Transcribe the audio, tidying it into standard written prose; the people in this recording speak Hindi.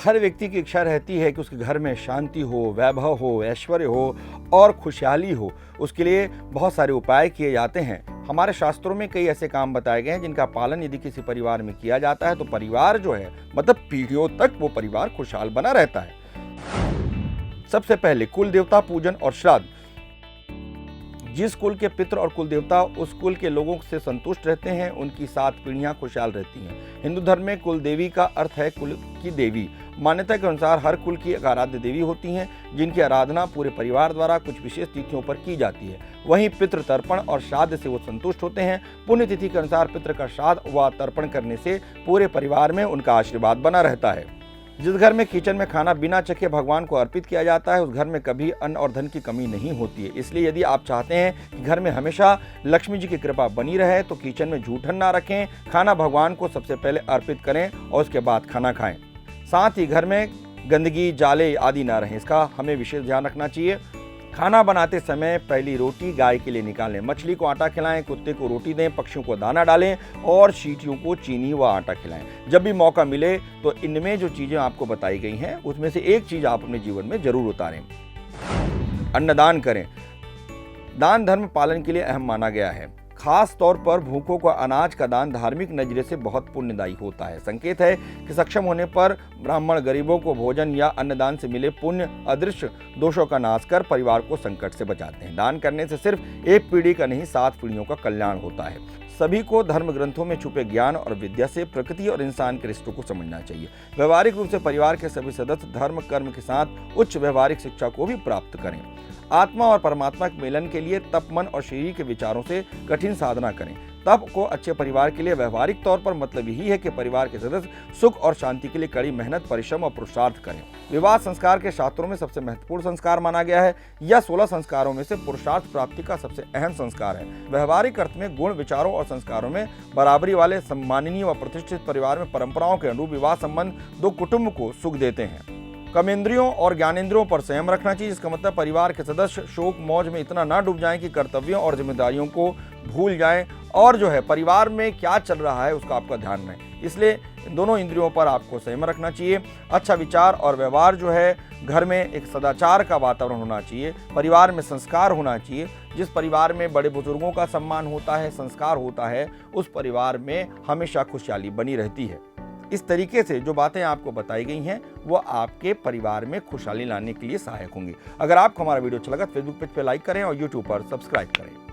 हर व्यक्ति की इच्छा रहती है कि उसके घर में शांति हो, वैभव हो, ऐश्वर्य हो और खुशहाली हो। उसके लिए बहुत सारे उपाय किए जाते हैं। हमारे शास्त्रों में कई ऐसे काम बताए गए हैं जिनका पालन यदि किसी परिवार में किया जाता है तो परिवार जो है मतलब पीढ़ियों तक वो परिवार खुशहाल बना रहता है। सबसे पहले कुल देवता पूजन और श्राद्ध। जिस कुल के पितृ और कुल देवता उस कुल के लोगों से संतुष्ट रहते हैं उनकी 7 पीढ़ियां खुशहाल रहती हैं। हिंदू धर्म में कुल देवी का अर्थ है कुल की देवी। मान्यता के अनुसार हर कुल की एक आराध्य देवी होती हैं जिनकी आराधना पूरे परिवार द्वारा कुछ विशेष तिथियों पर की जाती है। वहीं पितृ तर्पण और श्राद्ध से वो संतुष्ट होते हैं। पुण्यतिथि के अनुसार पितृ का श्राद्ध व तर्पण करने से पूरे परिवार में उनका आशीर्वाद बना रहता है। जिस घर में किचन में खाना बिना चखे भगवान को अर्पित किया जाता है उस घर में कभी अन्न और धन की कमी नहीं होती है। इसलिए यदि आप चाहते हैं कि घर में हमेशा लक्ष्मी जी की कृपा बनी रहे तो किचन में जूठन ना रखें, खाना भगवान को सबसे पहले अर्पित करें और उसके बाद खाना खाएं। साथ ही घर में गंदगी, जाले आदि ना रहें, इसका हमें विशेष ध्यान रखना चाहिए। खाना बनाते समय पहली रोटी गाय के लिए निकालें, मछली को आटा खिलाएं, कुत्ते को रोटी दें, पक्षियों को दाना डालें और चींटियों को चीनी व आटा खिलाएं। जब भी मौका मिले तो इनमें जो चीज़ें आपको बताई गई हैं उसमें से एक चीज़ आप अपने जीवन में जरूर उतारें। अन्नदान करें। दान धर्म पालन के लिए अहम माना गया है। खास तौर पर भूखों को अनाज का दान धार्मिक नजरिए से बहुत पुण्यदायी होता है। संकेत है कि सक्षम होने पर ब्राह्मण गरीबों को भोजन या अन्नदान से मिले पुण्य अदृश्य दोषों का नाश कर परिवार को संकट से बचाते हैं। दान करने से सिर्फ एक पीढ़ी का नहीं 7 पीढ़ियों का कल्याण होता है। सभी को धर्म ग्रंथों में छुपे ज्ञान और विद्या से प्रकृति और इंसान के रिश्तों को समझना चाहिए। व्यवहारिक रूप से परिवार के सभी सदस्य धर्म कर्म के साथ उच्च व्यवहारिक शिक्षा को भी प्राप्त करें। आत्मा और परमात्मा के मिलन के लिए तप, मन और शरीर के विचारों से कठिन साधना करें। तप को अच्छे परिवार के लिए व्यवहारिक तौर पर मतलब यही है कि परिवार के सदस्य सुख और शांति के लिए कड़ी मेहनत, परिश्रम और पुरुषार्थ करें। विवाह संस्कार के शास्त्रों में सबसे महत्वपूर्ण संस्कार माना गया है। यह 16 संस्कारों में से पुरुषार्थ प्राप्ति का सबसे अहम संस्कार है। व्यवहारिक अर्थ में गुण, विचारों और संस्कारों में बराबरी वाले सम्माननीय व प्रतिष्ठित परिवार में परंपराओं के अनुरूप विवाह संबंध 2 कुटुंब को सुख देते हैं। कर्मेंद्रियों और ज्ञानेंद्रियों पर संयम रखना चाहिए। इसका मतलब परिवार के सदस्य शोक मौज में इतना ना डूब जाएं कि कर्तव्यों और जिम्मेदारियों को भूल जाएं और जो है परिवार में क्या चल रहा है उसका आपका ध्यान रहे। इसलिए इन दोनों इंद्रियों पर आपको संयम रखना चाहिए। अच्छा विचार और व्यवहार जो है, घर में एक सदाचार का वातावरण होना चाहिए, परिवार में संस्कार होना चाहिए। जिस परिवार में बड़े बुजुर्गों का सम्मान होता है, संस्कार होता है, उस परिवार में हमेशा खुशहाली बनी रहती है। इस तरीके से जो बातें आपको बताई गई हैं वो आपके परिवार में खुशहाली लाने के लिए सहायक होंगी। अगर आपको हमारा वीडियो अच्छा लगा फेसबुक पेज पे लाइक करें और यूट्यूब पर सब्सक्राइब करें।